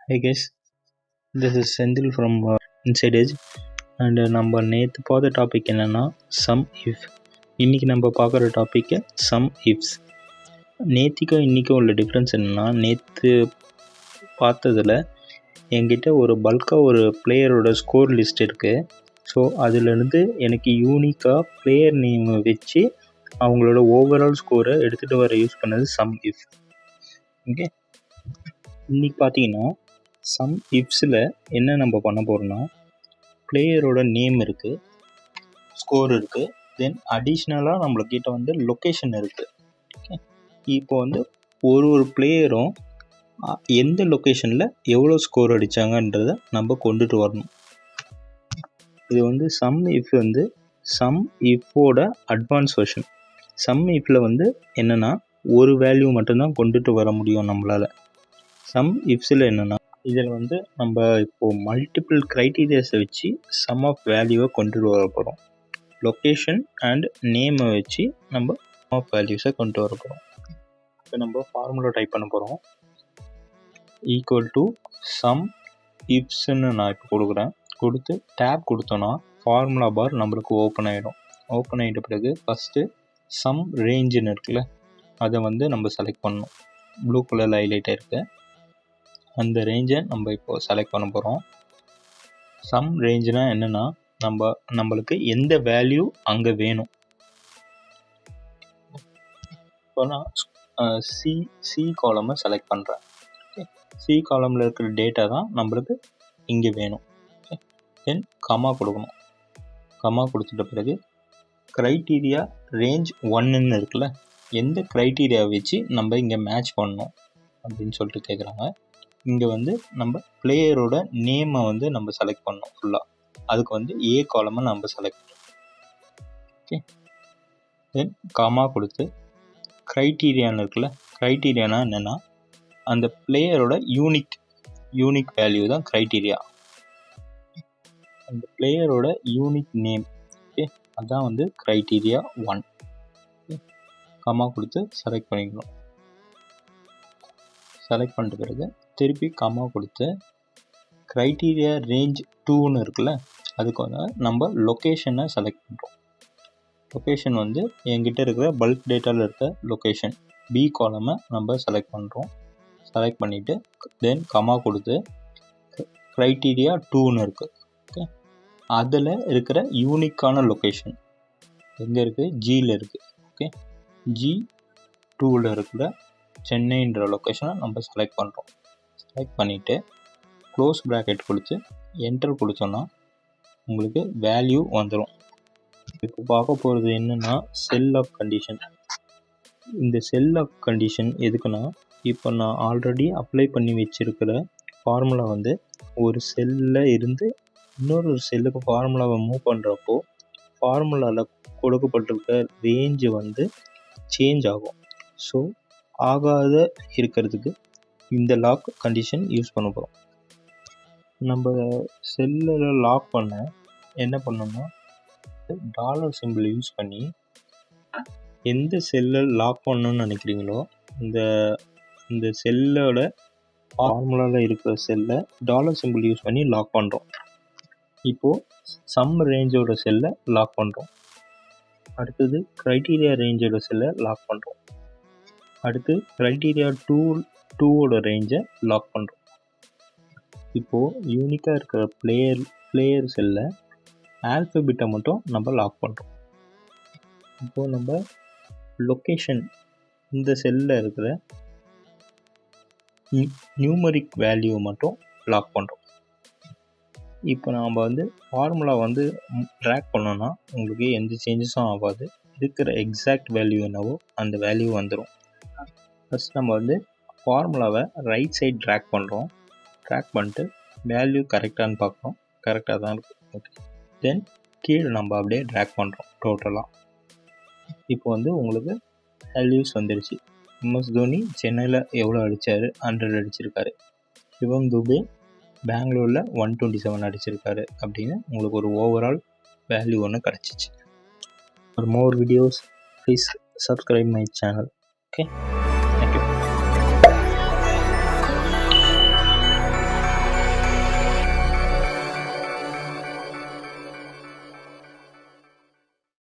Hey guys, this is Senthil from Inside Edge and நம்ம நேற்று பார்த்த டாபிக் என்னென்னா சம் இஃப். இன்றைக்கி நம்ம பார்க்குற டாப்பிக்கு சம் இஃப்ஸ். நேற்றுக்கும் இன்றைக்கும் உள்ள டிஃப்ரென்ஸ் என்னென்னா, நேற்று பார்த்ததில் என்கிட்ட ஒரு பல்காக ஒரு பிளேயரோட ஸ்கோர் லிஸ்ட் இருக்குது. ஸோ அதிலிருந்து எனக்கு யூனிக்காக பிளேயர் நேமை வச்சு அவங்களோட ஓவரால் ஸ்கோரை எடுத்துகிட்டு வர யூஸ் பண்ணது சம் இஃப். ஓகே, இன்றைக்கி பார்த்தீங்கன்னா சம் இஃப்ஸில் என்ன நம்ம பண்ண போகிறோம்னா, பிளேயரோட நேம் இருக்குது, ஸ்கோர் இருக்குது, தென் அடிஷ்னலாக நம்மளுக்கிட்ட வந்து லொக்கேஷன் இருக்குது. ஓகே, இப்போ வந்து ஒரு பிளேயரும் எந்த லொக்கேஷனில் எவ்வளோ ஸ்கோர் அடித்தாங்கன்றதை நம்ம கொண்டுட்டு வரணும். இது வந்து சம் இஃப் வந்து சம் இஃபோட அட்வான்ஸ் வெர்ஷன். சம் இஃப்பில் வந்து என்னென்னா ஒரு வேல்யூ மட்டும்தான் கொண்டுட்டு வர முடியும் நம்மளால். சம் இஃப்ஸில் என்னென்னா, இதில் வந்து நம்ம இப்போது மல்டிபிள் க்ரைட்டீரியாஸை வச்சு சம் ஆஃப் வேல்யூவை கொண்டு வர போகிறோம். லொக்கேஷன் அண்ட் நேமை வச்சு நம்ம சம் ஆஃப் வேல்யூஸை கொண்டு வர போகிறோம். இப்போ நம்ம ஃபார்முலா டைப் பண்ண போகிறோம். ஈக்குவல் டு சம் இஃப்ஸ்ன்னு நான் இப்போ கொடுக்குறேன். கொடுத்து டேப் கொடுத்தோன்னா ஃபார்முலா பார் நம்மளுக்கு ஓப்பன் ஆகிடும். ஓப்பன் ஆகிட்ட பிறகு ஃபஸ்ட்டு சம் ரேஞ்சுன்னு இருக்குல்ல, அதை வந்து நம்ம செலக்ட் பண்ணணும். ப்ளூ கலரில் ஹைலைட் ஆகிருக்கு. அந்த ரேஞ்சை நம்ம இப்போது செலக்ட் பண்ண போகிறோம். சம் ரேஞ்சுனால் என்னென்னா, நம்மளுக்கு எந்த வேல்யூ அங்கே வேணும். இப்போ நான் சி காலமை செலக்ட் பண்ணுறேன். சி காலமில் இருக்கிற டேட்டா தான் நம்மளுக்கு இங்கே வேணும். தென் கமா கொடுக்கணும். கமா கொடுத்துட்ட பிறகு க்ரைட்டீரியா ரேஞ்ச் 1ன்னு இருக்குல்ல, எந்த க்ரைட்டீரியா வச்சு நம்ம இங்கே மேட்ச் பண்ணணும் அப்படின்னு சொல்லிட்டு கேட்குறாங்க. இங்கே வந்து நம்ம பிளேயரோட நேமை வந்து நம்ம செலக்ட் பண்ணணும் ஃபுல்லாக. அதுக்கு வந்து ஏ காலமை நம்ம செலக்ட் பண்ணணும். ஓகே, தென் காமா கொடுத்து க்ரைட்டீரியான்னு இருக்குல்ல, க்ரைட்டீரியானா என்னென்னா அந்த பிளேயரோட யூனிக் வேல்யூ தான் க்ரைட்டீரியா. அந்த பிளேயரோட யூனிக் நேம், ஓகே, அதுதான் வந்து க்ரைட்டீரியா 1. காமா கொடுத்து செலக்ட் பண்ணிக்கணும். செலக்ட் பண்ணிட்ட பிறகு திருப்பி கமா கொடுத்து க்ரைட்டீரியா ரேஞ்ச் 2ன்னு இருக்குல்ல, அதுக்கு வந்து நம்ம லொக்கேஷனை செலக்ட் பண்ணுறோம். லொக்கேஷன் வந்து என்கிட்ட இருக்கிற பல்க் டேட்டாவில் இருக்க லொக்கேஷன் பி காலமை நம்ம செலக்ட் பண்ணுறோம். செலக்ட் பண்ணிவிட்டு தென் கமா கொடுத்து க்ரைட்டீரியா 2ன்னு இருக்குது. ஓகே, அதில் இருக்கிற யூனிக்கான லொக்கேஷன் எங்கே இருக்குது? ஜியில் இருக்குது. ஓகே, G2வில் இருக்கிற சென்னைன்ற லொக்கேஷனை நம்ம செலக்ட் பண்ணுறோம். செலக்ட் பண்ணிவிட்டு க்ளோஸ் ப்ராக்கெட் கொடுத்து என்டர் கொடுத்தோன்னா உங்களுக்கு வேல்யூ வந்துடும். இப்போ பார்க்க போகிறது என்னென்னா செல் ஆஃப் கண்டிஷன். இந்த செல் ஆஃப் கண்டிஷன் எதுக்குன்னா, இப்போ நான் ஆல்ரெடி அப்ளை பண்ணி வச்சுருக்கிற ஃபார்முலா வந்து ஒரு செல்லில் இருந்து இன்னொரு செல்லுக்கு ஃபார்முலாவை மூவ் பண்ணுறப்போ ஃபார்முலாவில் கொடுக்கப்பட்டிருக்க ரேஞ்சு வந்து சேஞ்ச் ஆகும். ஸோ ஆகாத இருக்கிறதுக்கு இந்த லாக் கண்டிஷன் யூஸ் பண்ண போகிறோம். நம்ம செல்லில் லாக் பண்ண என்ன பண்ணோம்னா, டாலர் சிம்பிள் யூஸ் பண்ணி எந்த செல்லில் லாக் பண்ணணும்னு நினைக்கிறீங்களோ இந்த செல்லோட ஃபார்முலாவில் இருக்கிற செல்லை டாலர் சிம்பிள் யூஸ் பண்ணி லாக் பண்ணுறோம். இப்போது சம் ரேஞ்சோட செல்லை லாக் பண்ணுறோம். அடுத்தது க்ரைட்டீரியா ரேஞ்சோட செல்லை லாக் பண்ணுறோம். அடுத்து க்ரைட்டீரியா 2வோட ரேஞ்சை லாக் பண்ணுறோம். இப்போது யூனிக்காக இருக்கிற பிளேயர் செல்லை ஆல்ஃபபெட்டை மட்டும் நம்ம லாக் பண்ணுறோம். இப்போது நம்ம லொக்கேஷன் இந்த செல்லில் இருக்கிற நியூமரிக் வேல்யூவை மட்டும் லாக் பண்ணுறோம். இப்போ நாம் வந்து ஃபார்முலா வந்து ட்ராக் பண்ணோன்னா உங்களுக்கு எந்த சேஞ்சஸும் ஆகாது. இருக்கிற எக்ஸாக்ட் வேல்யூ என்னவோ அந்த வேல்யூ வந்துடும். ஃபஸ்ட் நம்ம வந்து ஃபார்முலாவை ரைட் சைட் ட்ராக் பண்ணுறோம். ட்ராக் பண்ணிட்டு வேல்யூ கரெக்டானு பார்க்குறோம். கரெக்டாக தான் இருக்குது. ஓகே, தென் கீழே நம்ம அப்படியே ட்ராக் பண்ணுறோம் டோட்டலாக. இப்போ வந்து உங்களுக்கு வேல்யூஸ் வந்துடுச்சு. MS தோனி சென்னையில் எவ்வளோ அடித்தார்? 100 அடிச்சிருக்காரு. சிவம் துபே பெங்களூரில் 127 அடிச்சிருக்காரு அப்படின்னு உங்களுக்கு ஒரு ஓவரால் வேல்யூ ஒன்று கிடச்சிச்சு. For more videos, please subscribe my channel. Okay.